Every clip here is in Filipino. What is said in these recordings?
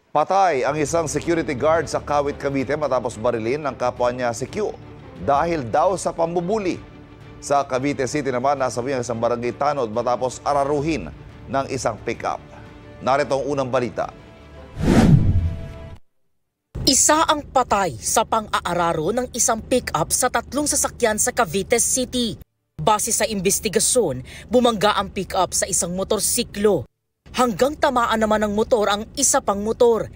Patay ang isang security guard sa Kawit, Cavite matapos barilin ng kapwa niya si Q dahil daw sa pambubuli. Sa Cavite City naman, nasabi ang isang barangay tanod matapos araruhin ng isang pick-up. Narito ang unang balita. Isa ang patay sa pang-aararo ng isang pick-up sa 3 sasakyan sa Cavite City. Base sa investigasyon, bumangga ang pick-up sa isang motorsiklo. Hanggang tamaan naman ng motor ang isa pang motor.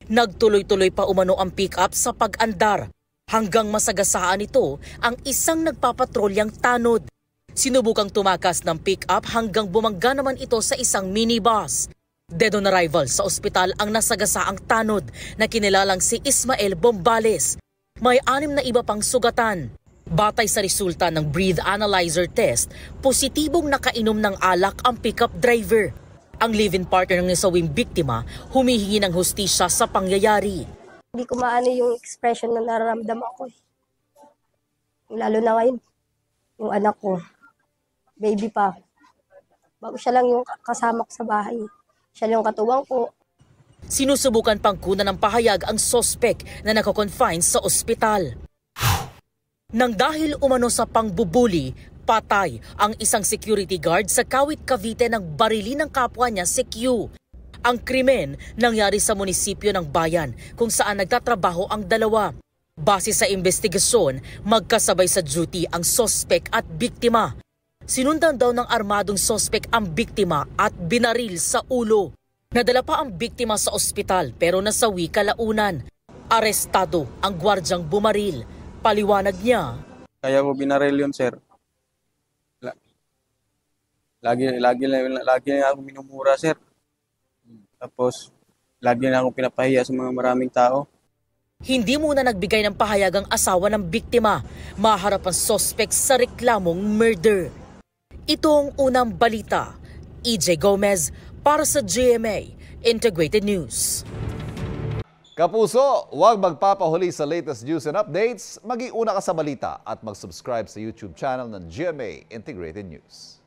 Nagtuloy-tuloy pa umano ang pick-up sa pag-andar. Hanggang masagasaan ito ang isang nagpapatrolyang tanod. Sinubukang tumakas ng pick-up hanggang bumangga naman ito sa isang minibus. Dead on arrival sa ospital ang nasagasaang tanod na kinilalang si Ismael Bombales. May 6 na iba pang sugatan. Batay sa resulta ng breath analyzer test, positibong nakainom ng alak ang pickup driver. Ang live-in partner ng nasawing biktima humihingi ng hustisya sa pangyayari. Hindi ko maano yung expression na nararamdaman ko. Lalo na ngayon, yung anak ko, baby pa. Bago siya lang yung kasama ko sa bahay. Siya lang yung katuwang ko. Sinusubukan pang kunan ng pahayag ang sospek na nakakonfine sa ospital. Nang dahil umano sa pangbubuli, patay ang isang security guard sa Kawit, Cavite ng barili ng kapwa niya si Q. Ang krimen nangyari sa munisipyo ng Bayan kung saan nagtatrabaho ang dalawa. Base sa investigasyon, magkasabay sa duty ang sospek at biktima. Sinundan daw ng armadong sospek ang biktima at binaril sa ulo. Nadala pa ang biktima sa ospital pero nasawi kalaunan. Arestado ang gwardyang bumaril. Paliwanag niya. Kaya ko binaril yun, sir. Lagi na ako minumura, sir. Tapos, lagi na ako pinapahiya sa mga maraming tao. Hindi muna nagbigay ng pahayag ang asawa ng biktima. Maharap ang sospek sa reklamong murder. Ito ang unang balita. EJ Gomez para sa GMA Integrated News. Kapuso, huwag magpapahuli sa latest news and updates. Mag-iuna ka sa balita at mag-subscribe sa YouTube channel ng GMA Integrated News.